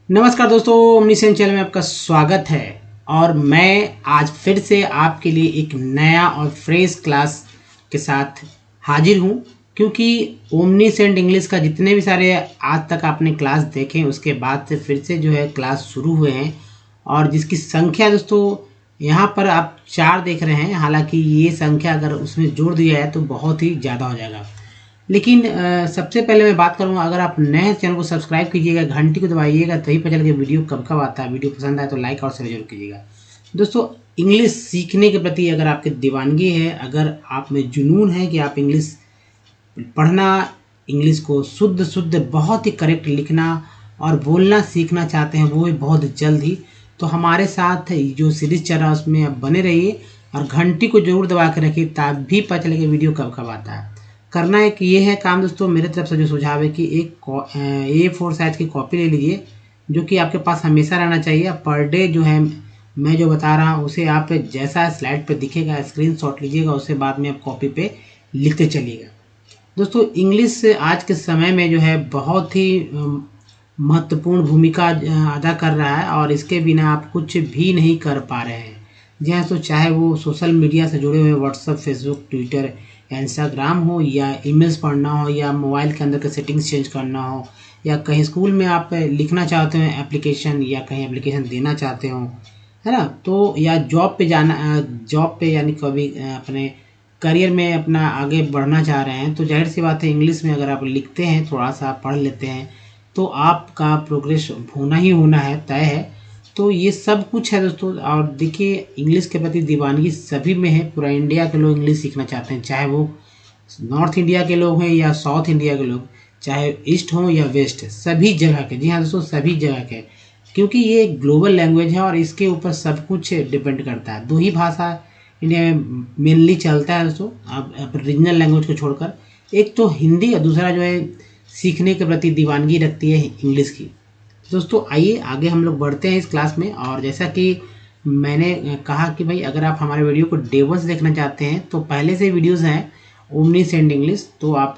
नमस्कार दोस्तों, omniscient channel में आपका स्वागत है। और मैं आज फिर से आपके लिए एक नया और फ्रेश क्लास के साथ हाजिर हूँ, क्योंकि ओमनीसेंट इंग्लिश का जितने भी सारे आज तक आपने क्लास देखे उसके बाद से फिर से जो है क्लास शुरू हुए हैं, और जिसकी संख्या दोस्तों यहाँ पर आप 4 देख रहे हैं। हालांकि ये संख्या अगर उसमें जोड़ दिया है तो बहुत ही ज़्यादा हो जाएगा। लेकिन सबसे पहले मैं बात करूँगा, अगर आप नए हैं चैनल को सब्सक्राइब कीजिएगा, घंटी को दबाइएगा, तभी पता चलेगा वीडियो कब कब आता है। वीडियो पसंद आए तो लाइक और शेयर जरूर कीजिएगा। दोस्तों, इंग्लिश सीखने के प्रति अगर आपकी दीवानगी है, अगर आप में जुनून है कि आप इंग्लिश पढ़ना, इंग्लिश को शुद्ध शुद्ध बहुत ही करेक्ट लिखना और बोलना सीखना चाहते हैं, वो भी बहुत जल्द ही, तो हमारे साथ जो सीरीज चल रहा है उसमें आप बने रहिए और घंटी को जरूर दबा के रखिए, तभी पता चलेगा वीडियो कब कब आता है। करना है कि ये है काम दोस्तों, मेरे तरफ से जो सुझाव है कि एक A4 साइज की कॉपी ले लीजिए, जो कि आपके पास हमेशा रहना चाहिए। पर डे जो है मैं जो बता रहा हूँ उसे आप जैसा स्लाइड पे दिखेगा स्क्रीनशॉट लीजिएगा, उससे बाद में आप कॉपी पे लिखते चलिएगा। दोस्तों, इंग्लिश आज के समय में जो है बहुत ही महत्वपूर्ण भूमिका अदा कर रहा है, और इसके बिना आप कुछ भी नहीं कर पा रहे हैं। जी हाँ, तो चाहे वो सोशल मीडिया से जुड़े हुए व्हाट्सअप, फेसबुक, ट्विटर, इंस्टाग्राम हो, या ईमेल्स पढ़ना हो, या मोबाइल के अंदर के सेटिंग्स चेंज करना हो, या कहीं स्कूल में आप लिखना चाहते हो एप्लीकेशन, या कहीं एप्लीकेशन देना चाहते हो, है ना, तो या जॉब पे जाना, जॉब पे यानी कभी अपने करियर में अपना आगे बढ़ना चाह रहे हैं, तो जाहिर सी बात है इंग्लिश में अगर आप लिखते हैं, थोड़ा सा पढ़ लेते हैं, तो आपका प्रोग्रेस होना ही होना है, तय है। तो ये सब कुछ है दोस्तों। और देखिए, इंग्लिश के प्रति दीवानगी सभी में है। पूरा इंडिया के लोग इंग्लिश सीखना चाहते हैं, चाहे वो नॉर्थ इंडिया के लोग हैं या साउथ इंडिया के लोग, चाहे ईस्ट हो या वेस्ट, सभी जगह के। जी हाँ दोस्तों, सभी जगह के, क्योंकि ये एक ग्लोबल लैंग्वेज है और इसके ऊपर सब कुछ डिपेंड करता है। 2 ही भाषा इंडिया में मेनली चलता है दोस्तों, अब रीजनल लैंग्वेज को छोड़कर। एक तो हिंदी और दूसरा जो है सीखने के प्रति दीवानगी रखती है इंग्लिश की। दोस्तों, आइए आगे हम लोग बढ़ते हैं इस क्लास में। और जैसा कि मैंने कहा कि भाई अगर आप हमारे वीडियो को डे 1 से देखना चाहते हैं तो पहले से वीडियोस हैं ओमनीसेंट इंग्लिश, तो आप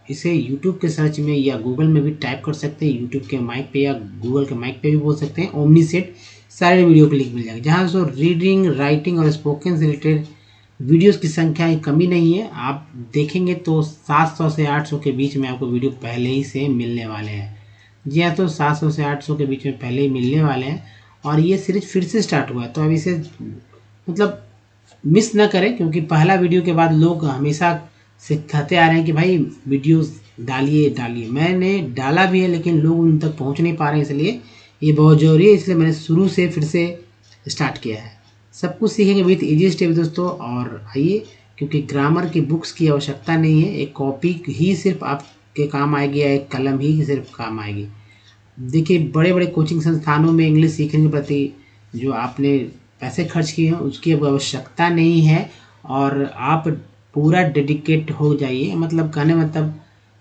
इसे यूट्यूब के सर्च में या गूगल में भी टाइप कर सकते हैं। यूट्यूब के माइक पे या गूगल के माइक पे भी बोल सकते हैं ओमनीसेंट, सारे वीडियो को लिंक मिल जाएगा। जहाँ दोस्तों रीडिंग, राइटिंग और स्पोकन से रिलेटेड वीडियोस की संख्या की कमी नहीं है। आप देखेंगे तो 700 से 800 के बीच में आपको वीडियो पहले ही से मिलने वाले हैं। जी हाँ, तो 700 से 800 के बीच में पहले ही मिलने वाले हैं, और ये सीरीज फिर से स्टार्ट हुआ है, तो अब इसे मतलब मिस ना करें, क्योंकि पहला वीडियो के बाद लोग हमेशा से कहते आ रहे हैं कि भाई वीडियोस डालिए डालिए। मैंने डाला भी है, लेकिन लोग उन तक पहुंच नहीं पा रहे हैं, इसलिए ये बहुत ज़रूरी है। इसलिए मैंने शुरू से फिर से स्टार्ट किया है। सब कुछ सीखेंगे विथ इजी स्टेप दोस्तों। और आइए, क्योंकि ग्रामर की बुक्स की आवश्यकता नहीं है, एक कॉपी ही सिर्फ आपके काम आएगी या एक कलम ही सिर्फ काम आएगी। देखिए, बड़े बड़े कोचिंग संस्थानों में इंग्लिश सीखने के प्रति जो आपने पैसे खर्च किए हैं उसकी अब आवश्यकता नहीं है, और आप पूरा डेडिकेट हो जाइए। मतलब कहने मतलब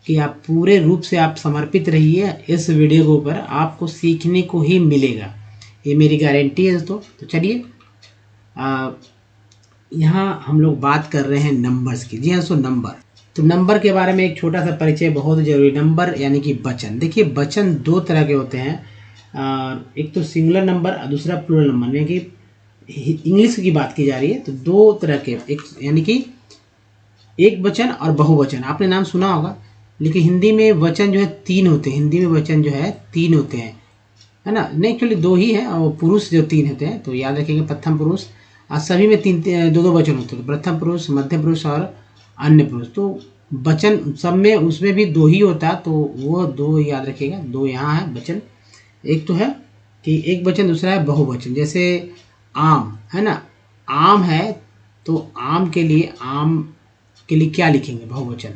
कि आप पूरे रूप से आप समर्पित रहिए इस वीडियो के ऊपर, आपको सीखने को ही मिलेगा, ये मेरी गारंटी है दोस्तों। तो चलिए, यहाँ हम लोग बात कर रहे हैं नंबर्स की। जी हाँ दोस्तों, नंबर। तो नंबर के बारे में एक छोटा सा परिचय बहुत जरूरी। नंबर यानी कि वचन। देखिए, वचन 2 तरह के होते हैं, एक तो सिंगुलर नंबर और दूसरा प्लूरल नंबर। यानी कि इंग्लिश की बात की जा रही है तो 2 तरह के, एक यानी कि एक वचन और बहुवचन, आपने नाम सुना होगा। लेकिन हिंदी में वचन जो है 3 होते हैं। हिंदी में वचन जो है 3 होते हैं, है ना। नहीं, एक्चुअली 2 ही है, और पुरुष जो 3 होते हैं, तो याद रखेंगे प्रथम पुरुष। और सभी में 2 वचन होते हैं, तो प्रथम पुरुष, मध्य पुरुष और अन्य पुरुष। तो वचन सब में उसमें भी 2 ही होता है, तो वो 2 याद रखिएगा। 2 यहाँ है वचन। एक तो है कि एक वचन, दूसरा है बहुवचन। जैसे आम है ना, आम है, तो आम के लिए क्या लिखेंगे? बहुवचन।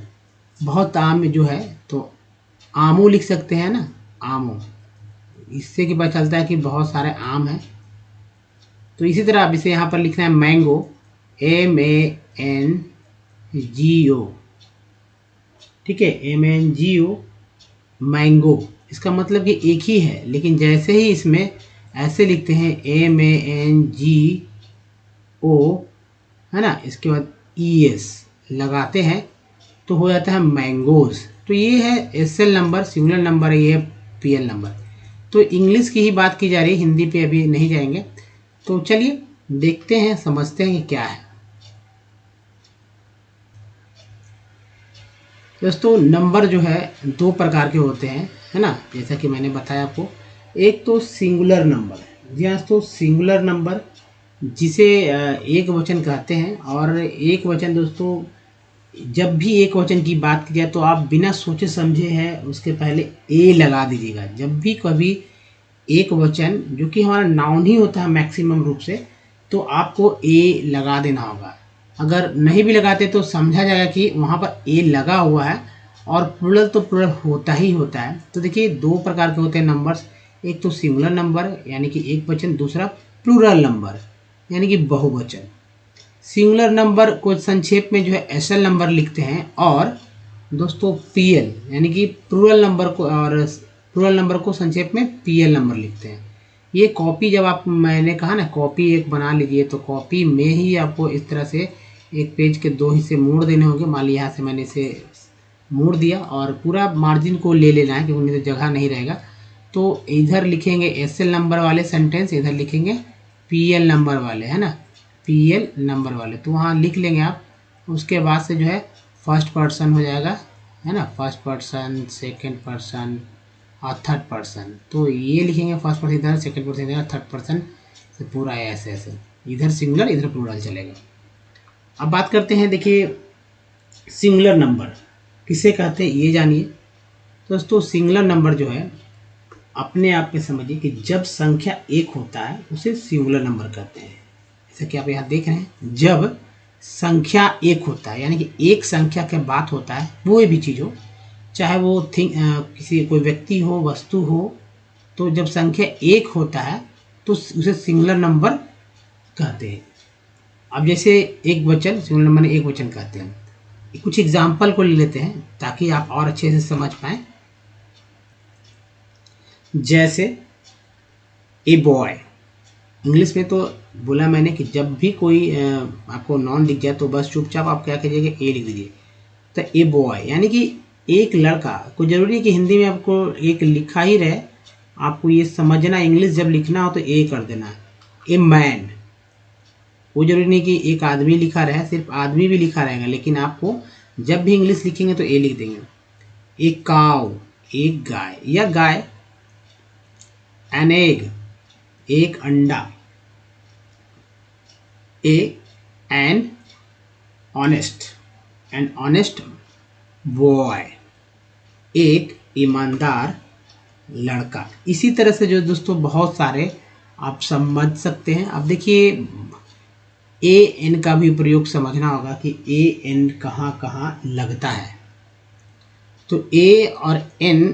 बहुत आम जो है तो आमो लिख सकते हैं ना, आमो। इससे कि पता चलता है कि बहुत सारे आम हैं। तो इसी तरह आप इसे यहाँ पर लिखना है मैंगो, MANGO, ठीक है, MANGO, मैंगो। इसका मतलब कि एक ही है, लेकिन जैसे ही इसमें ऐसे लिखते हैं MANGO, है ना, इसके बाद ES लगाते हैं तो हो जाता है मैंगोज। तो ये है SL नंबर, सिंगुलर नंबर है, ये है PL नंबर। तो इंग्लिश की ही बात की जा रही है, हिंदी पे अभी नहीं जाएंगे। तो चलिए देखते हैं, समझते हैं कि क्या है। दोस्तों नंबर जो है दो प्रकार के होते हैं, है ना, जैसा कि मैंने बताया आपको। एक तो सिंगुलर नंबर, जी हाँ दोस्तों, सिंगुलर नंबर जिसे एक वचन कहते हैं। और एक वचन दोस्तों, जब भी एक वचन की बात की जाए तो आप बिना सोचे समझे है उसके पहले ए लगा दीजिएगा। जब भी कभी एक वचन जो कि हमारा नाउन ही होता है मैक्सिमम रूप से, तो आपको ए लगा देना होगा। अगर नहीं भी लगाते तो समझा जाएगा कि वहाँ पर ए लगा हुआ है। और प्लूरल तो प्लूरल होता ही होता है। तो देखिए दो प्रकार के होते हैं नंबर्स, एक तो सिंगुलर नंबर यानी कि एक वचन, दूसरा प्लूरल नंबर यानी कि बहुवचन। सिंगुलर नंबर को संक्षेप में जो है एसएल नंबर लिखते हैं, और दोस्तों पीएल यानी कि प्लूरल नंबर को, और प्लूरल नंबर को संक्षेप में पीएल नंबर लिखते हैं। ये कॉपी जब आप, मैंने कहा ना कॉपी एक बना लीजिए, तो कॉपी में ही आपको इस तरह से एक पेज के दो हिस्से मोड़ देने होंगे। मान लीजिए यहाँ से मैंने इसे मोड़ दिया और पूरा मार्जिन को ले लेना है क्योंकि नहीं तो जगह नहीं रहेगा। तो इधर लिखेंगे एसएल नंबर वाले सेंटेंस, इधर लिखेंगे पीएल नंबर वाले, है ना, पीएल नंबर वाले। तो वहाँ लिख लेंगे आप। उसके बाद से जो है फर्स्ट पर्सन हो जाएगा, है ना, फर्स्ट पर्सन, सेकंड पर्सन और थर्ड पर्सन। तो ये लिखेंगे फर्स्ट पर्सन इधर, सेकंड पर्सन इधर, थर्ड पर्सन से पूरा ऐसे ऐसे, इधर सिंगुलर इधर प्लूरल चलेगा। अब बात करते हैं, देखिए सिंगुलर नंबर किसे कहते हैं ये जानिए। दोस्तों सिंगुलर नंबर जो है अपने आप में समझिए कि जब संख्या एक होता है उसे सिंगुलर नंबर कहते हैं। जैसा कि आप यहाँ देख रहे हैं, जब संख्या एक होता है यानी कि एक संख्या के बात होता है, कोई भी चीज़ हो, चाहे वो किसी कोई व्यक्ति हो, वस्तु हो, तो जब संख्या एक होता है तो उसे सिंगुलर नंबर कहते हैं। अब जैसे एक वचन, सिंगुलर नंबर में एक वचन कहते हैं। कुछ एग्जाम्पल को ले लेते हैं ताकि आप और अच्छे से समझ पाएं। जैसे ए बॉय, इंग्लिश में तो बोला मैंने कि जब भी कोई आपको नॉन दिख जाए तो बस चुपचाप आप क्या कीजिएगा, ए लिख दीजिए। तो ए बॉय यानी कि एक लड़का। कोई जरूरी नहीं कि हिंदी में आपको एक लिखा ही रहे, आपको ये समझना, इंग्लिश जब लिखना हो तो ए कर देना। ए मैन, वो जरूरी नहीं कि एक आदमी लिखा रहे, सिर्फ आदमी भी लिखा रहेगा, लेकिन आपको जब भी इंग्लिश लिखेंगे तो ए लिख देंगे। एक काउ, एक गाय या गाय। एन एग, एक अंडा। An honest, an honest boy, एक ईमानदार लड़का। इसी तरह से जो दोस्तों बहुत सारे आप समझ सकते हैं। अब देखिए ए एन का भी प्रयोग समझना होगा कि ए एन कहाँ कहाँ लगता है। तो ए और एन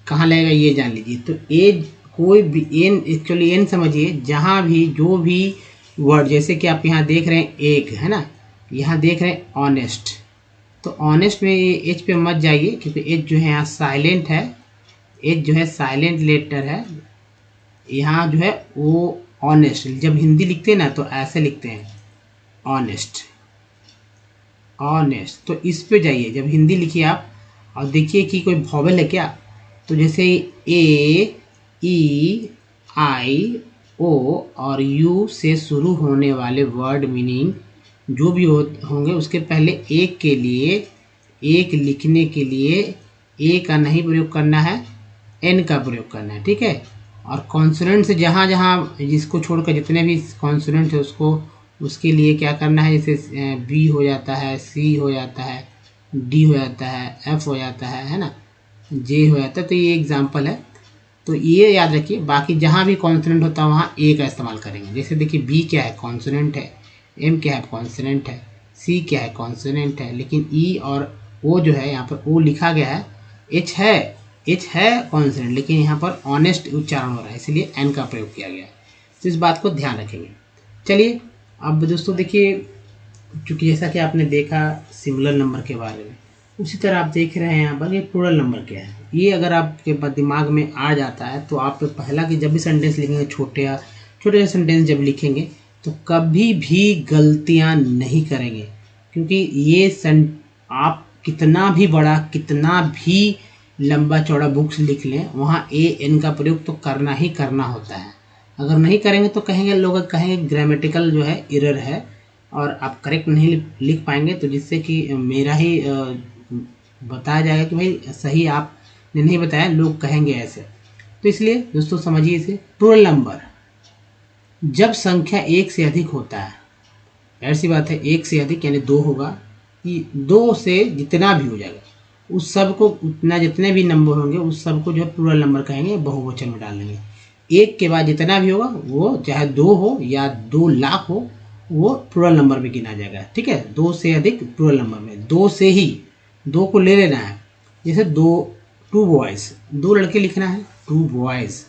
कहाँ लगेगा ये जान लीजिए। तो ए कोई भी एन, एक्चुअली एन समझिए, जहाँ भी जो भी वर्ड, जैसे कि आप यहाँ देख रहे हैं एक, है ना, यहाँ देख रहे हैं ऑनेस्ट, तो ऑनेस्ट में ये एच पे मत जाइए क्योंकि एच जो है यहाँ साइलेंट है, एच जो है साइलेंट लेटर है। यहाँ जो है वो ऑनेस्ट, जब हिंदी लिखते हैं ना तो ऐसे लिखते हैं ऑनेस्ट, ऑनेस्ट। तो इस पे जाइए, जब हिंदी लिखिए आप और देखिए कि कोई वॉवेल है क्या। तो जैसे ए, ई, आई, ओ और यू से शुरू होने वाले वर्ड मीनिंग जो भी होंगे उसके पहले एक के लिए, एक लिखने के लिए ए का नहीं प्रयोग करना है, एन का प्रयोग करना है, ठीक है। और कॉन्सोनेंट से जहाँ जहाँ जिसको छोड़कर जितने भी कॉन्सोनेंट है उसको, उसके लिए क्या करना है, जैसे बी हो जाता है, सी हो जाता है, डी हो जाता है, एफ हो जाता है ना, जे हो जाता है। तो ये एग्जांपल है, तो ये याद रखिए। बाकी जहाँ भी कॉन्सोनेंट होता है वहाँ ए का इस्तेमाल करेंगे। जैसे देखिए बी क्या है, कॉन्सोनेंट है, एम क्या है, कॉन्सोनेंट है, सी क्या है, कॉन्सोनेंट है, लेकिन ई और ओ जो है यहाँ पर ओ लिखा गया है, एच है कॉन्सोनेंट, लेकिन यहाँ पर ऑनेस्ट उच्चारण हो रहा है, इसलिए एन का प्रयोग किया गया है। तो इस बात को ध्यान रखेंगे। चलिए अब दोस्तों देखिए, चूँकि जैसा कि आपने देखा सिंगुलर नंबर के बारे में, उसी तरह आप देख रहे हैं यहाँ पर ये प्लूरल नंबर क्या है। ये अगर आपके दिमाग में आ जाता है तो आप पहला कि जब भी सेंटेंस लिखेंगे, छोटे छोटे सेंटेंस जब लिखेंगे तो कभी भी गलतियाँ नहीं करेंगे, क्योंकि ये आप कितना भी बड़ा, कितना भी लंबा चौड़ा बुक्स लिख लें, वहाँ ए एन का प्रयोग तो करना ही करना होता है। अगर नहीं करेंगे तो कहेंगे, लोग कहेंगे ग्रामेटिकल जो है एरर है और आप करेक्ट नहीं लिख पाएंगे, तो जिससे कि मेरा ही बताया जाएगा कि भाई सही आपने नहीं बताया, लोग कहेंगे ऐसे। तो इसलिए दोस्तों समझिए इसे, प्लूरल नंबर जब संख्या एक से अधिक होता है, ऐसी बात है, एक से अधिक यानी दो होगा, कि दो से जितना भी हो जाएगा उस सब को, उतना जितने भी नंबर होंगे उस सब को जो है प्लूरल नंबर कहेंगे, बहुवचन में डाल देंगे। एक के बाद जितना भी होगा वो चाहे 2 हो या 2 लाख हो, वो प्लूरल नंबर में गिना जाएगा। ठीक है, 2 से अधिक प्लूरल नंबर में, 2 से ही 2 को ले लेना है। जैसे 2 बॉयज़, 2 लड़के लिखना है, 2 बॉयज़,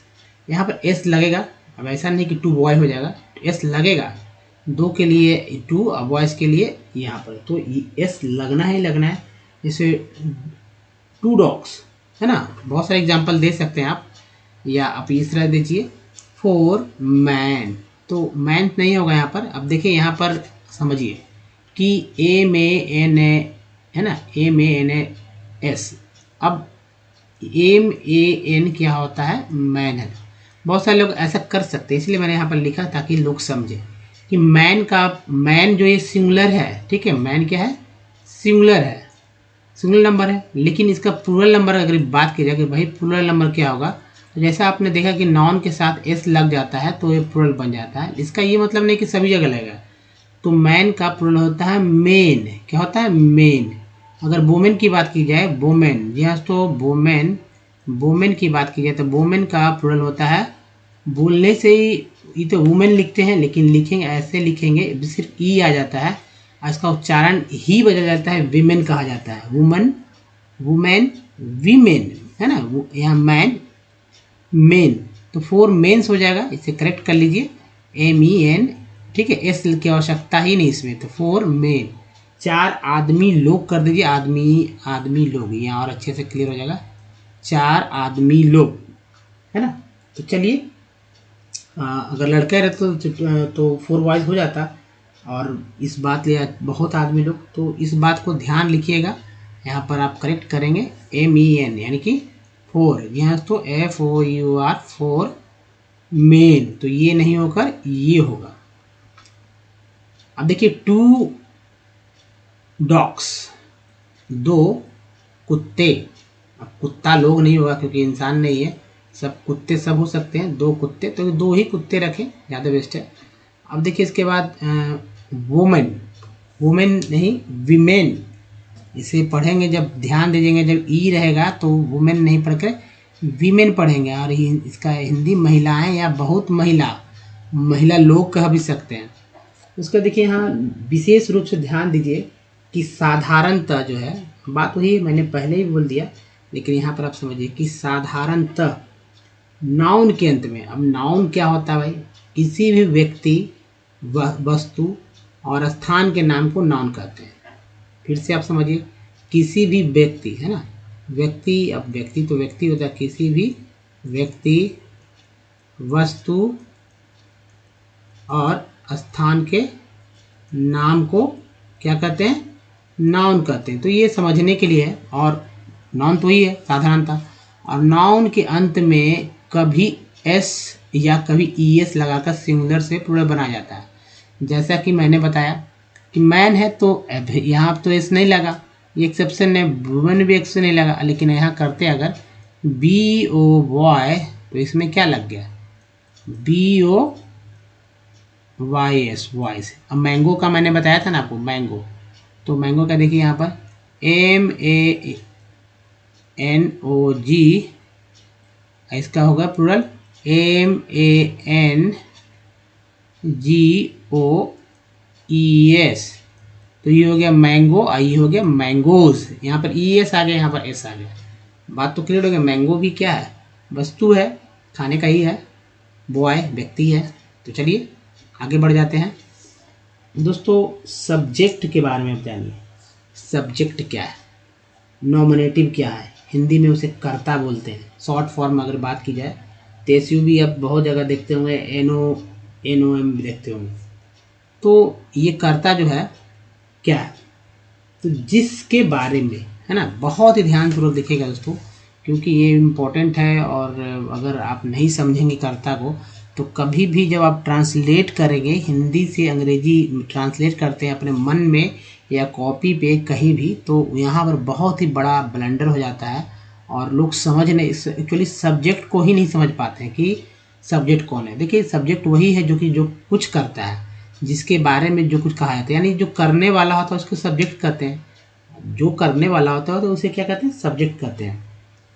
यहाँ पर एस लगेगा। अब ऐसा नहीं कि 2 बॉय हो जाएगा, एस लगेगा 2 के लिए 2 और बॉयज़ के लिए यहाँ पर, तो एस लगना ही लगना है। जैसे 2 डॉग्स है ना, बहुत सारे एग्जाम्पल दे सकते हैं आप, या आप इस तरह दीजिए 4 मैन, तो मैन नहीं होगा यहाँ पर। अब देखिए यहाँ पर समझिए कि MAN है ना, MANS, अब MAN क्या होता है, मैन है। बहुत सारे लोग ऐसा कर सकते हैं, इसलिए मैंने यहाँ पर लिखा ताकि लोग समझे कि मैन का, मैन जो ये सिंगुलर है, ठीक है, मैन क्या है, सिंगुलर है, सिंगुलर नंबर है, लेकिन इसका प्लूरल नंबर अगर बात की जाए कि भाई प्लूरल नंबर क्या होगा, तो जैसा आपने देखा कि नाउन के साथ एस लग जाता है तो ये प्लूरल बन जाता है। इसका ये मतलब नहीं कि सभी जगह लगेगा। तो मैन का प्लूरल होता है मेन, क्या होता है, मेन। अगर वोमेन की बात की जाए, वोमेन, जी हाँ, तो वोमेन, वोमेन की बात की जाए तो वोमेन का प्लूरल होता है, बोलने से ही ये तो वुमेन लिखते हैं, लेकिन लिखेंगे ऐसे, लिखेंगे सिर्फ ई आ जाता है, इसका उच्चारण ही बदल जाता है, विमेन कहा जाता है, वुमन, वुमेन, वीमेन, है ना, यहाँ मैन, मेन, तो 4 मेंस हो जाएगा, इसे करेक्ट कर लीजिए, MEN, ठीक है, एस की आवश्यकता ही नहीं इसमें, तो 4 मेन। 4 आदमी लोग कर दीजिए, आदमी लोग, यहाँ और अच्छे से क्लियर हो जाएगा, 4 आदमी लोग, है ना। तो चलिए, अगर लड़का रहता तो 4 बॉयज हो जाता, और इस बात लिए बहुत आदमी लोग, तो इस बात को ध्यान लिखिएगा। यहाँ पर आप करेक्ट करेंगे MEN यानी कि 4, यहाँ तो FOUR 4 मेन, तो ये नहीं होकर ये होगा। अब देखिए 2 डॉग्स, 2 कुत्ते, अब कुत्ता लोग नहीं होगा क्योंकि इंसान नहीं है, सब कुत्ते सब हो सकते हैं, 2 कुत्ते, तो 2 ही कुत्ते रखें, ज़्यादा बेस्ट है। अब देखिए इसके बाद वुमेन, वुमेन नहीं विमेन, इसे पढ़ेंगे जब ध्यान दीजिएगा, जब ई रहेगा तो वुमेन नहीं पढ़कर वीमेन पढ़ेंगे, और इसका हिंदी महिलाएं या बहुत महिला लोग कह भी सकते हैं। उसका देखिए यहाँ विशेष रूप से ध्यान दीजिए कि साधारणतः जो है, बात वही मैंने पहले ही बोल दिया, लेकिन यहाँ पर आप समझिए कि साधारणतः नाउन के अंत में, अब नाउन क्या होता है भाई, किसी भी व्यक्ति, वस्तु और स्थान के नाम को नाउन कहते हैं। फिर से आप समझिए, किसी भी व्यक्ति, है ना, व्यक्ति, अब व्यक्ति तो व्यक्ति होता है, किसी भी व्यक्ति, वस्तु और स्थान के नाम को क्या कहते हैं, नाउन कहते हैं। तो ये समझने के लिए है, और नाउन तो ही है साधारणतः, और नाउन के अंत में कभी एस या कभी ES लगाकर सिंगुलर से प्लूरल बनाया जाता है। जैसा कि मैंने बताया कि मैन है तो यहाँ तो एस नहीं लगा, ये एक्सेप्शन है, वुमेन भी एक्सेप्शन नहीं लगा, लेकिन यहाँ करते अगर BO बॉय, तो इसमें क्या लग गया, BOYS वॉइस। अब मैंगो का मैंने बताया था ना आपको, मैंगो, तो मैंगो का देखिए यहाँ पर MANOG, इसका होगा प्लूरल MANGOES, तो ये हो गया मैंगो, और ये हो गया मैंगोज, यहाँ पर ES आ गया, यहाँ पर S आ गया। बात तो क्लियर हो गया, मैंगो भी क्या है, वस्तु है, खाने का ही है, बॉय व्यक्ति है। तो चलिए आगे बढ़ जाते हैं दोस्तों, सब्जेक्ट के बारे में आप जानिए। सब्जेक्ट क्या है, नॉमिनेटिव क्या है, हिंदी में उसे कर्ता बोलते हैं। शॉर्ट फॉर्म अगर बात की जाए तो SUV आप बहुत जगह देखते होंगे, NOM भी देखते होंगे। तो ये कर्ता जो है क्या है, तो जिसके बारे में, है ना, बहुत ही ध्यानपूर्वक देखिएगा दोस्तों, क्योंकि ये इम्पोर्टेंट है। और अगर आप नहीं समझेंगे कर्ता को तो कभी भी जब आप ट्रांसलेट करेंगे, हिंदी से अंग्रेजी ट्रांसलेट करते हैं अपने मन में या कॉपी पे कहीं भी, तो यहाँ पर बहुत ही बड़ा ब्लंडर हो जाता है और लोग समझ नहीं, एक्चुअली सब्जेक्ट को ही नहीं समझ पाते हैं कि सब्जेक्ट कौन है। देखिए सब्जेक्ट वही है जो कि जो कुछ करता है, जिसके बारे में जो कुछ कहा जाता है, यानी जो करने वाला होता है उसको सब्जेक्ट कहते हैं। जो करने वाला होता है तो उसे क्या कहते हैं, सब्जेक्ट कहते हैं।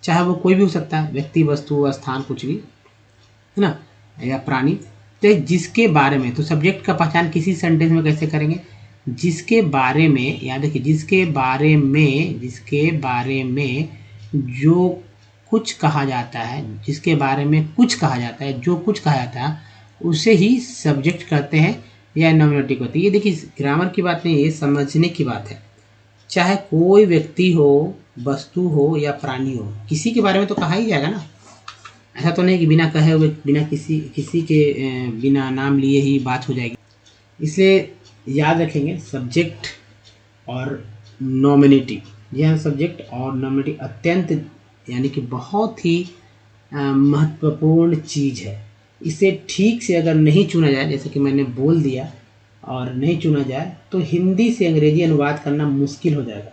चाहे वो कोई भी हो सकता है, व्यक्ति, वस्तु, स्थान, कुछ भी, है ना, या प्राणी। तो जिसके बारे में, तो सब्जेक्ट का पहचान किसी सेंटेंस में कैसे करेंगे, जिसके बारे में, याद रखिए जिसके बारे में जो कुछ कहा जाता है, जिसके बारे में कुछ कहा जाता है, जो कुछ कहा जाता है उसे ही सब्जेक्ट कहते हैं या नॉमिनेटिव कहते हैं। ये देखिए ग्रामर की बात नहीं, ये समझने की बात है। चाहे कोई व्यक्ति हो, वस्तु हो या प्राणी हो, किसी के बारे में तो कहा ही जाएगा ना। ऐसा तो नहीं कि बिना कहे हुए, बिना किसी के बिना नाम लिए ही बात हो जाएगी। इसलिए याद रखेंगे सब्जेक्ट और नॉमिनेटिव, यह सब्जेक्ट और नॉमिनेटिव अत्यंत यानी कि बहुत ही महत्वपूर्ण चीज़ है। इसे ठीक से अगर नहीं चुना जाए, जैसे कि मैंने बोल दिया, और नहीं चुना जाए तो हिंदी से अंग्रेजी अनुवाद करना मुश्किल हो जाएगा।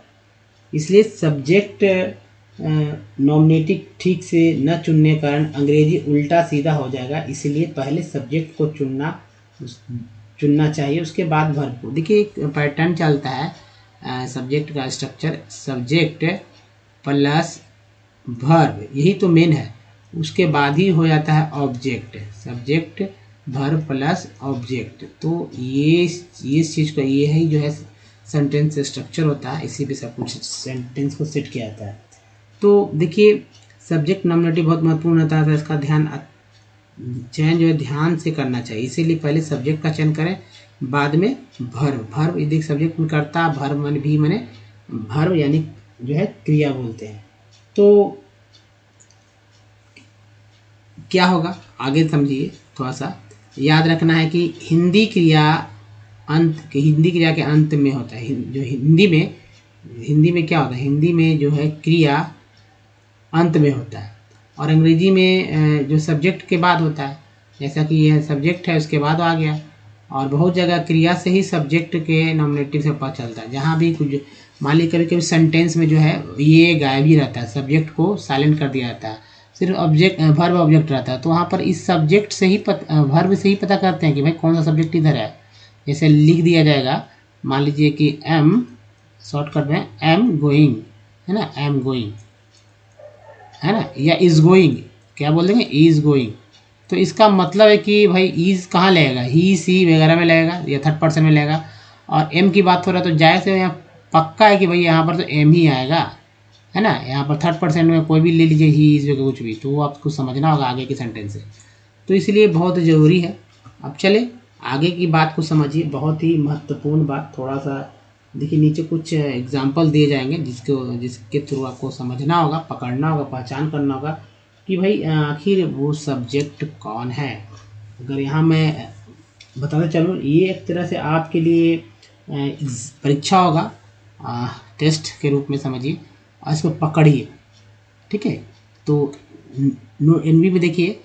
इसलिए सब्जेक्ट नॉमिनेटिव ठीक से न चुनने के कारण अंग्रेजी उल्टा सीधा हो जाएगा। इसलिए पहले सब्जेक्ट को चुनना चाहिए, उसके बाद वर्ब को। देखिए एक पैटर्न चलता है सब्जेक्ट का स्ट्रक्चर, सब्जेक्ट प्लस वर्ब, यही तो मेन है। उसके बाद ही हो जाता है object, subject verb plus object. तो ये चीज़ का ये है जो है सेंटेंस स्ट्रक्चर होता है, इसी पे सब कुछ सेंटेंस को सेट किया जाता है। तो देखिए सब्जेक्ट नॉमिनेटिव बहुत महत्वपूर्ण होता है, तो इसका चयन जो है ध्यान से करना चाहिए। इसीलिए पहले सब्जेक्ट का चयन करें, बाद में वर्ब। यदि सब्जेक्ट में करता, वर्ब मैंने वर्ब यानी जो है क्रिया बोलते हैं। तो क्या होगा आगे समझिए, थोड़ा सा याद रखना है कि हिंदी क्रिया के अंत में होता है। जो हिंदी में क्या होता है, हिंदी में जो है क्रिया अंत में होता है, और अंग्रेजी में जो सब्जेक्ट के बाद होता है। जैसा कि यह सब्जेक्ट है उसके बाद आ गया, और बहुत जगह क्रिया से ही सब्जेक्ट के नॉमिनेटिव से पता चलता है। जहाँ भी कुछ मान लीजिए कभी कभी सेंटेंस में जो है ये गायब ही रहता है, सब्जेक्ट को साइलेंट कर दिया जाता है, सिर्फ वर्ब ऑब्जेक्ट रहता है। तो वहाँ पर इस सब्जेक्ट से ही वर्ब से ही पता करते हैं कि भाई कौन सा सब्जेक्ट इधर है। जैसे लिख दिया जाएगा, मान लीजिए कि एम, शॉर्टकट में एम गोइंग, है ना, एम गोइंग, है ना, या इज गोइंग, क्या बोल देंगे, इज गोइंग। तो इसका मतलब है कि भाई इज कहाँ लगेगा, ही सी वगैरह में लगेगा या थर्ड पर्सन में लगेगा। और एम की बात हो रहा है तो जाहिर से यहाँ पक्का है कि भाई यहाँ पर तो एम ही आएगा, है ना। यहाँ पर थर्ड पर्सन में कोई भी ले लीजिए, ही इज वगैरह कुछ भी, तो वो आपको समझना होगा आगे के सेंटेंस से। तो इसलिए बहुत ज़रूरी है। अब चले आगे की बात को समझिए, बहुत ही महत्वपूर्ण बात। थोड़ा सा देखिए नीचे कुछ एग्जाम्पल दिए जाएंगे जिसके थ्रू आपको समझना होगा, पकड़ना होगा, पहचान करना होगा कि भाई आखिर वो सब्जेक्ट कौन है। अगर यहाँ मैं बताते चलूँ, ये एक तरह से आपके लिए परीक्षा होगा, टेस्ट के रूप में समझिए, और इसको पकड़िए, ठीक है। तो एनवी में देखिए,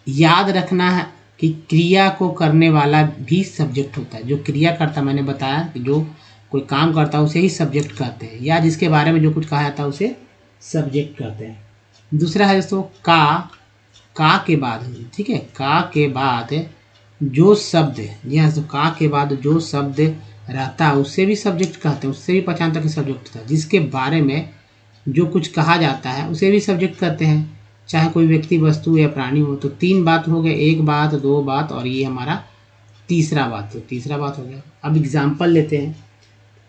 याद रखना है कि क्रिया को करने वाला भी सब्जेक्ट होता है। जो क्रिया करता, मैंने बताया कि जो कोई काम करता है उसे ही सब्जेक्ट कहते हैं, या जिसके बारे में जो कुछ कहा जाता है उसे सब्जेक्ट कहते हैं। दूसरा है दोस्तों का के बाद, ठीक है, का के बाद जो शब्द, यहाँ तो का के बाद जो शब्द रहता है उसे भी सब्जेक्ट कहते हैं, उससे भी पहचानता कि सब्जेक्ट था। जिसके बारे में जो कुछ कहा जाता है उसे भी सब्जेक्ट कहते हैं, चाहे कोई व्यक्ति, वस्तु या प्राणी हो। तो 3 बात हो गए, 1 बात, 2 बात, और ये हमारा तीसरा बात। तो तीसरा बात हो गया। अब एग्जाम्पल लेते हैं,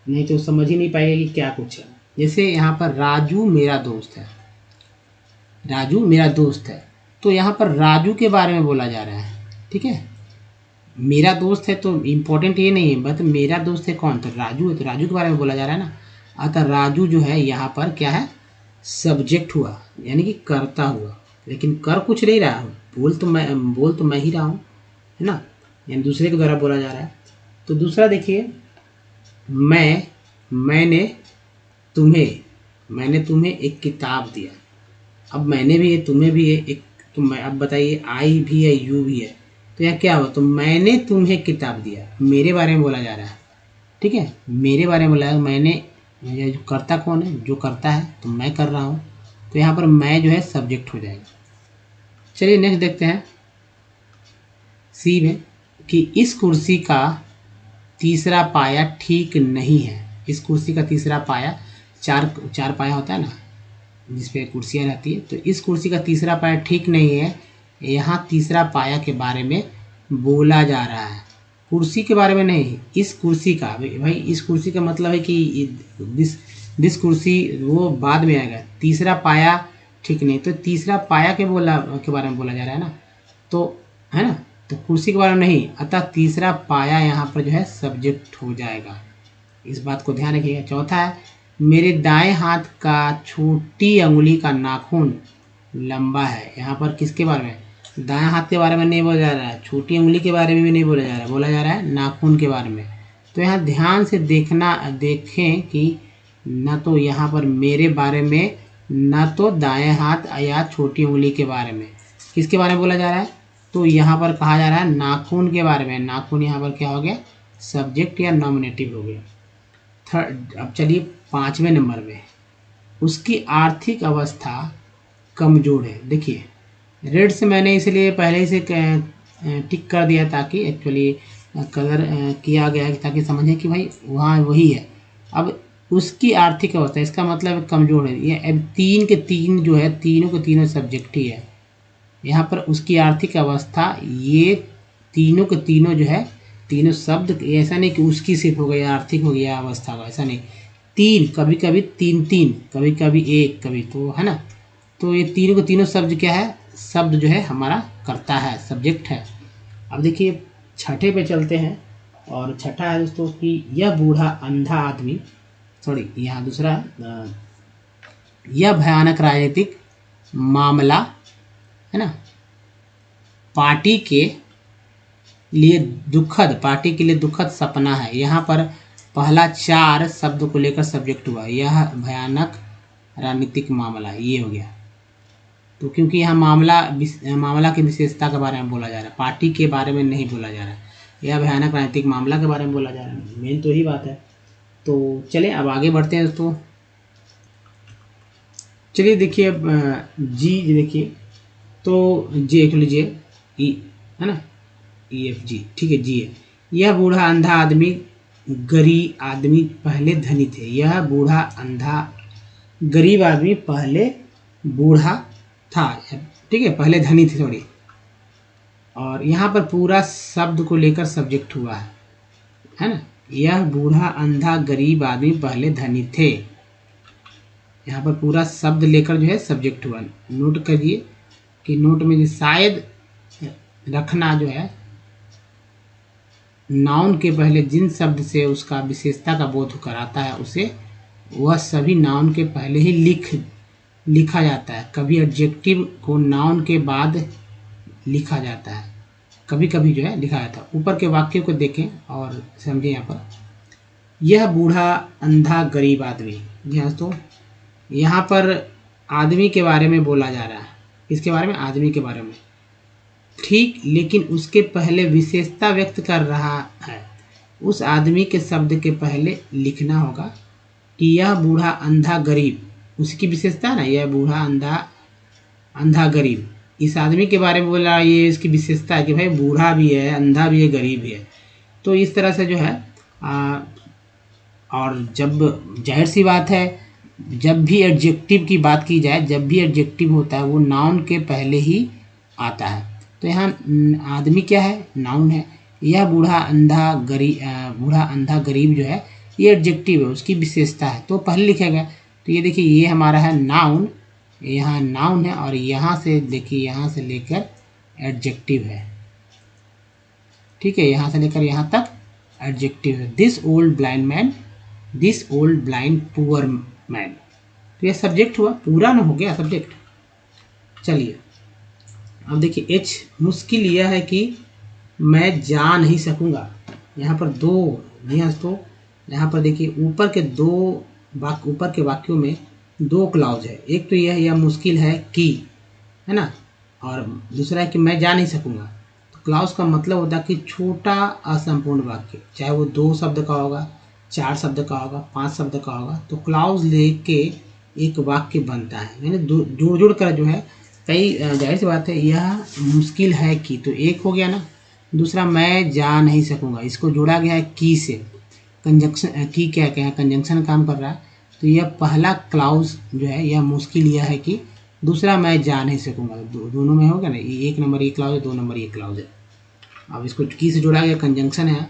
नहीं तो समझ ही नहीं पाएगा कि क्या कुछ है। जैसे यहाँ पर राजू मेरा दोस्त है, राजू मेरा दोस्त है, तो यहाँ पर राजू के बारे में बोला जा रहा है, ठीक है। मेरा दोस्त है तो इम्पोर्टेंट ये नहीं है, बट मेरा दोस्त है कौन, तो राजू है, तो राजू के बारे में बोला जा रहा है ना। अतः राजू जो है यहाँ पर क्या है, सब्जेक्ट हुआ, यानी कि करता हुआ, लेकिन कर कुछ नहीं रहा, बोल तो मैं ही रहा हूँ, है ना, यानी दूसरे के द्वारा बोला जा रहा है। तो दूसरा देखिए, मैंने तुम्हें एक किताब दिया, अब मैंने भी है, तुम्हें भी है, एक तो मैं, अब बताइए आई भी है, यू भी है, तो यहाँ क्या हुआ, तो मैंने तुम्हें किताब दिया, मेरे बारे में बोला जा रहा है, ठीक है, मेरे बारे में बोला है, मैंने, ये जो करता कौन है, जो करता है, तो मैं कर रहा हूँ, तो यहाँ पर मैं जो है सब्जेक्ट हो जाएगा। चलिए नेक्स्ट देखते हैं सी में, कि इस कुर्सी का तीसरा पाया ठीक नहीं है। इस कुर्सी का तीसरा पाया, चार चार पाया होता है ना जिस पे कुर्सियाँ रहती है, तो इस कुर्सी का तीसरा पाया ठीक नहीं है। यहाँ तीसरा पाया के बारे में बोला जा रहा है, कुर्सी के बारे में नहीं, इस कुर्सी का। भाई इस कुर्सी का मतलब है कि दिस कुर्सी वो बाद में आएगा, तीसरा पाया ठीक नहीं, तो तीसरा पाया के बारे में बोला जा रहा है ना, तो है ना, तो कुर्सी के बारे में नहीं, अतः तीसरा पाया यहाँ पर जो है सब्जेक्ट हो जाएगा। इस बात को ध्यान रखिएगा। चौथा है, मेरे दाएं हाथ का छोटी अंगुली का नाखून लंबा है। यहाँ पर किसके बारे में, दाएं हाथ के बारे में नहीं बोला जा रहा है, छोटी उंगली के बारे में भी नहीं बोला जा रहा है, बोला जा रहा है नाखून के बारे में। तो यहाँ ध्यान से देखें कि न तो यहाँ पर मेरे बारे में, न तो दाएं हाथ या छोटी उंगली के बारे में, किसके बारे में बोला जा रहा है, तो यहाँ पर कहा जा रहा है नाखून के बारे में। नाखून यहाँ पर क्या हो गया, सब्जेक्ट या नॉमिनेटिव हो गया। थर्ड, अब चलिए 5वें नंबर में, उसकी आर्थिक अवस्था कमज़ोर है। देखिए रेड से मैंने इसलिए पहले ही से टिक कर दिया ताकि एक्चुअली कलर किया गया है ताकि समझें कि भाई वहाँ वही है। अब उसकी आर्थिक अवस्था, इसका मतलब कमज़ोर है, ये अब 3 के 3 जो है, तीनों के तीनों सब्जेक्ट ही है। यहाँ पर उसकी आर्थिक अवस्था, ये तीनों के तीनों जो है, तीनों शब्द, ऐसा नहीं कि उसकी सिर्फ हो गया आर्थिक हो गया अवस्था का, ऐसा नहीं, तीन, कभी कभी तीन, कभी कभी एक, कभी, तो है ना, तो ये तीनों के तीनों शब्द क्या है, शब्द जो है हमारा करता है, सब्जेक्ट है। अब देखिए छठे पे चलते हैं, और छठा है दोस्तों कि यह बूढ़ा अंधा आदमी, सॉरी यहाँ दूसरा है, यह भयानक राजनीतिक मामला है ना, पार्टी के लिए दुखद सपना है। यहाँ पर पहला 4 शब्द को लेकर सब्जेक्ट हुआ, यह भयानक राजनीतिक मामला, ये हो गया। तो क्योंकि यहाँ मामला की विशेषता के बारे में बोला जा रहा है, पार्टी के बारे में नहीं बोला जा रहा है, यह भयानक राजनीतिक मामला के बारे में बोला जा रहा है, मेन तो ही बात है। तो चलिए अब आगे बढ़ते हैं दोस्तों। चलिए देखिए अब जी देखिए, तो जी एक लीजिए, ई है ना, EFG, ठीक है, जी है। यह बूढ़ा अंधा आदमी गरीब आदमी पहले धनी थे। यह बूढ़ा अंधा गरीब आदमी पहले बूढ़ा था, ठीक है, पहले धनी थे, सॉरी। और यहाँ पर पूरा शब्द को लेकर सब्जेक्ट हुआ है ना, यह बूढ़ा अंधा गरीब आदमी पहले धनी थे, यहाँ पर पूरा शब्द लेकर जो है सब्जेक्ट हुआ। नोट करिए कि नोट में शायद रखना जो है, नाउन के पहले जिन शब्द से उसका विशेषता का बोध कराता है उसे, वह सभी नाउन के पहले ही लिखा जाता है। कभी एडजेक्टिव को नाउन के बाद लिखा जाता है, कभी कभी जो है लिखा जाता है। ऊपर के वाक्य को देखें और समझें। यहाँ पर यह बूढ़ा अंधा गरीब आदमी, तो यहाँ पर आदमी के बारे में बोला जा रहा है, इसके बारे में, आदमी के बारे में, ठीक, लेकिन उसके पहले विशेषता व्यक्त कर रहा है। उस आदमी के शब्द के पहले लिखना होगा कि यह बूढ़ा अंधा गरीब, उसकी विशेषता ना, यह बूढ़ा अंधा गरीब, इस आदमी के बारे में बोला, ये इसकी विशेषता है कि भाई बूढ़ा भी है, अंधा भी है, गरीब भी है। तो इस तरह से जो है और जब जाहिर सी बात है, जब भी एडजेक्टिव की बात की जाए, जब भी एडजेक्टिव होता है वो नाउन के पहले ही आता है। तो यहाँ आदमी क्या है, नाउन है। यह बूढ़ा अंधा गरीब जो है, ये एडजेक्टिव है, उसकी विशेषता है, तो पहले लिखा गया। तो ये देखिए, ये हमारा है नाउन, यहाँ नाउन है, और यहाँ से देखिए, यहाँ से लेकर एडजेक्टिव है, ठीक है, यहाँ से लेकर यहाँ तक एडजेक्टिव है। This old blind man, this old blind poor man, तो ये सब्जेक्ट हुआ, पूरा ना हो गया सब्जेक्ट। चलिए अब देखिए एच, मुश्किल यह है कि मैं जा नहीं सकूंगा। यहाँ पर दो, जी हाँ, तो यहाँ पर देखिए ऊपर के वाक्यों में दो क्लाउज है, एक तो यह मुश्किल है कि, है ना, और दूसरा है कि मैं जा नहीं सकूंगा। तो क्लाउज का मतलब होता है कि छोटा असंपूर्ण वाक्य, चाहे वो 2 शब्द का होगा, 4 शब्द का होगा, 5 शब्द का होगा, तो क्लाउज लेके एक वाक्य बनता है। यानी जोड़ जोड़ कर जो है कई, जाहिर सी बात है, यह मुश्किल है कि, तो एक हो गया ना। दूसरा मैं जा नहीं सकूंगा, इसको जोड़ा गया है की से, कंजंक्शन की क्या है, कंजंक्शन काम कर रहा है। तो यह पहला क्लाउज जो है यह मुश्किल यह है कि, दूसरा मैं जा नहीं सकूंगा, दोनों में हो गया ना, एक नंबर ये क्लाउज है, 2 नंबर ये क्लाउज है। अब इसको की से जोड़ा गया, कंजंक्शन है।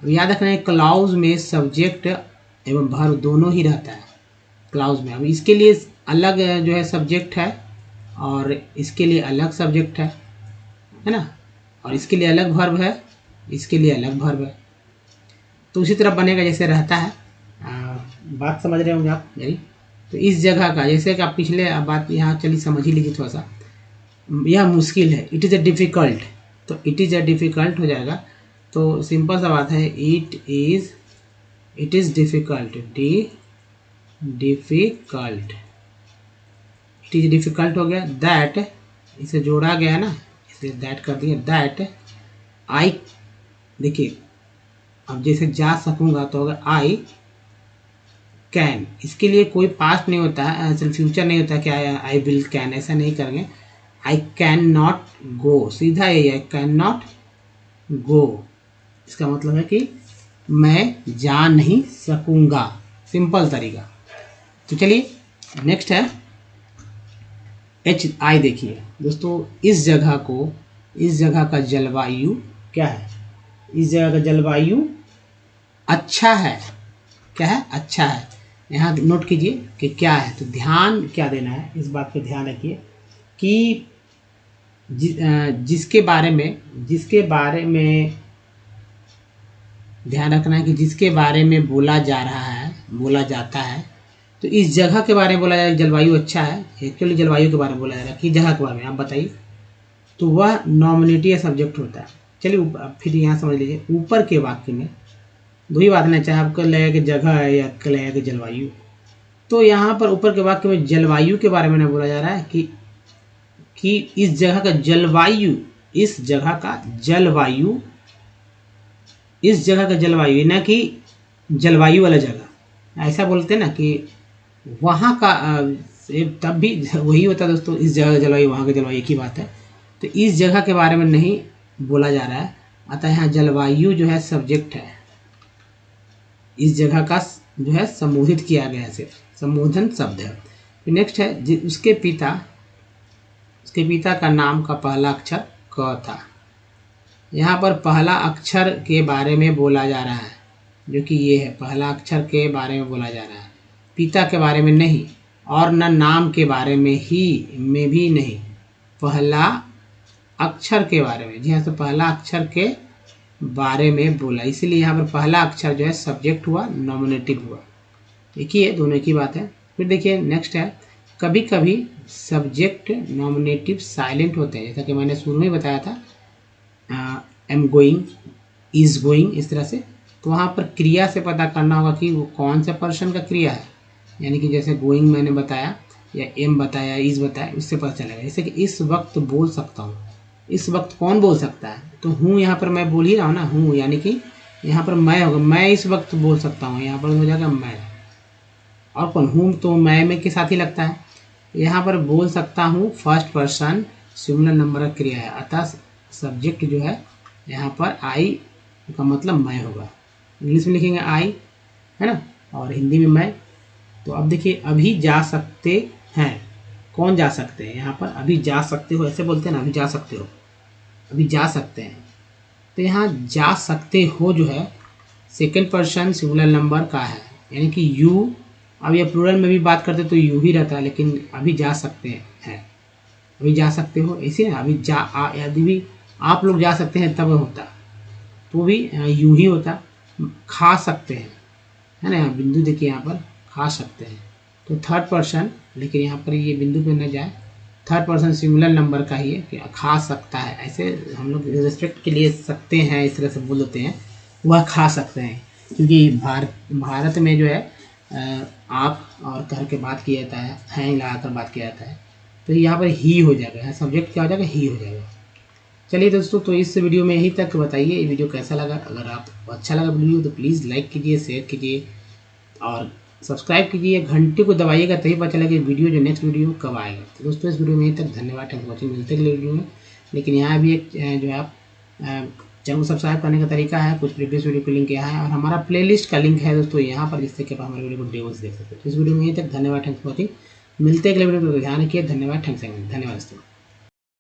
अब याद रखना है क्लाउज में सब्जेक्ट एवं वर्ब दोनों ही रहता है क्लाउज में। अब इसके लिए अलग जो है सब्जेक्ट है और इसके लिए अलग सब्जेक्ट है ना, और इसके लिए अलग वर्ब है, इसके लिए अलग वर्ब है। तो उसी तरह बनेगा जैसे रहता है। बात समझ रहे होंगे आप मेरी। तो इस जगह का, जैसे कि आप पिछले बात यहाँ चलिए समझ ही लीजिए थोड़ा सा, यह मुश्किल है, इट इज़ अ डिफ़िकल्ट, तो इट इज़ अ डिफ़िकल्ट हो जाएगा। तो सिंपल सा बात है, it is difficult, difficult, it is difficult हो गया। दैट, इसे जोड़ा गया है ना, इसे दैट कर दिया, दैट आई, देखिए अब जैसे जा सकूंगा, तो अगर आई कैन, इसके लिए कोई पास्ट नहीं होता है, फ्यूचर नहीं होता कि आई विल कैन, ऐसा नहीं करेंगे। आई कैन नॉट गो, सीधा यही है, कैन नॉट गो, इसका मतलब है कि मैं जा नहीं सकूंगा, सिंपल तरीका। तो चलिए नेक्स्ट है एच आई। देखिए दोस्तों, इस जगह का जलवायु क्या है, इस जगह का जलवायु अच्छा है, क्या है, अच्छा है। यहाँ नोट कीजिए कि क्या है, तो ध्यान क्या देना है, इस बात पे ध्यान रखिए कि जिसके बारे में ध्यान रखना है कि जिसके बारे में बोला जाता है, तो इस जगह के बारे में बोला जाए जलवायु अच्छा है, एक्चुअली जलवायु के बारे में बोला जा रहा है कि जगह के बारे में, आप बताइए, तो वह नॉमिनेटिव या सब्जेक्ट होता है। चलिए फिर यहाँ समझ लीजिए, ऊपर के वाक्य में दो ही बात नहीं, चाहे आपको लगेगा कि जगह है या लगेगा कि जलवायु। तो यहाँ पर ऊपर के वाक्य में जलवायु के बारे में नहीं बोला जा रहा है कि इस जगह का जलवायु, इस जगह का जलवायु, इस जगह का जलवायु, ना कि जलवायु वाला जगह। ऐसा बोलते हैं ना कि वहाँ का, तब भी वही होता है दोस्तों, इस जगह का जलवायु, वहाँ का जलवायु एक ही बात है। तो इस जगह के बारे में नहीं बोला जा रहा है, अतः यहाँ जलवायु जो है सब्जेक्ट है, इस जगह का जो है संबोधित किया गया है, सिर्फ संबोधन शब्द है। नेक्स्ट है उसके पिता का नाम का पहला अक्षर क था। यहाँ पर पहला अक्षर के बारे में बोला जा रहा है, जो कि ये है, पहला अक्षर के बारे में बोला जा रहा है, पिता के बारे में नहीं, और न नाम के बारे में भी नहीं, पहला अक्षर के बारे में। जी हाँ, तो पहला अक्षर के बारे में बोला, इसीलिए यहाँ पर पहला अक्षर जो है सब्जेक्ट हुआ, नॉमिनेटिव हुआ, एक ही है, दोनों की बात है। फिर देखिए नेक्स्ट है, कभी कभी सब्जेक्ट नॉमिनेटिव साइलेंट होते हैं, जैसा कि मैंने शुरू में बताया था, एम गोइंग, इज गोइंग, इस तरह से। तो वहाँ पर क्रिया से पता करना होगा कि वो कौन सा पर्सन का क्रिया है, यानी कि जैसे गोइंग मैंने बताया या एम बताया, इज बताया, उससे पता चलेगा। जैसे कि इस वक्त बोल सकता हूँ, इस वक्त कौन बोल सकता है, तो हूँ, यहाँ पर मैं बोल ही रहा हूँ ना, हूँ, यानी कि यहाँ पर मैं होगा, मैं इस वक्त बोल सकता हूँ, यहाँ पर हो जाएगा मैं, और कौन, हूँ तो मैं में के साथ ही लगता है। यहाँ पर बोल सकता हूँ फर्स्ट पर्सन सिंगुलर नंबर का क्रिया है, अतः सब्जेक्ट जो है यहाँ पर आई का मतलब मैं होगा। इंग्लिश में लिखेंगे आई, है ना, और हिंदी में मैं। तो अब देखिए, अभी जा सकते हैं, कौन जा सकते हैं, यहाँ पर अभी जा सकते हो, ऐसे बोलते हैं ना, अभी जा सकते हो, अभी जा सकते हैं। तो यहाँ जा सकते हो जो है सेकंड पर्सन सिंगुलर नंबर का है, यानी कि यू। अब ये प्लूरल में भी बात करते तो यू ही रहता है, लेकिन अभी जा सकते हैं, अभी जा सकते हो, ऐसे ना, अभी यदि भी आप लोग जा सकते हैं तब होता, तो भी यू ही होता। खा सकते हैं, है ना, यहाँ बिंदु देखिए, यहाँ पर खा सकते हैं, तो थर्ड पर्सन, लेकिन यहाँ पर ये बिंदु पे न जाए, थर्ड पर्सन सिंगुलर नंबर का ही है कि खा सकता है। ऐसे हम लोग रिस्पेक्ट के लिए सकते हैं इस तरह से बोल देते हैं, वह खा सकते हैं, क्योंकि भारत में जो है आप और कह के बात किया जाता है लगाकर बात किया जाता है, तो यहाँ पर ही हो जाएगा, यहाँ सब्जेक्ट क्या हो जाएगा, ही हो जाएगा। चलिए दोस्तों, तो इस वीडियो में यहीं तक बताइए ये वीडियो कैसा लगा। अगर आपको अच्छा लगा वीडियो तो प्लीज़ लाइक कीजिए, शेयर कीजिए और सब्सक्राइब कीजिए, घंटे को दबाइएगा तभी पता चलेगा वीडियो जो नेक्स्ट वीडियो कब आएगा। तो दोस्तों इस वीडियो में यहीं तक, धन्यवाद, थैंक वॉचिंग, मिलते हैं अगले वीडियो में। लेकिन यहाँ भी एक जो है आप चैनल को सब्सक्राइब करने का तरीका है, कुछ प्रीवियस वीडियो का लिंक यहाँ है और हमारा प्लेलिस्ट का लिंक है दोस्तों यहाँ पर, जिससे कि आप हमारे वीडियो को डेमोस देख सकते हैं। तो इस वीडियो में यहीं तक, धन्यवाद, थैंक्स फॉर वॉचिंग, मिलते हैं अगले वीडियो में। ध्यान रखिए, धन्यवाद, थैंक्स, धन्यवाद दोस्तों।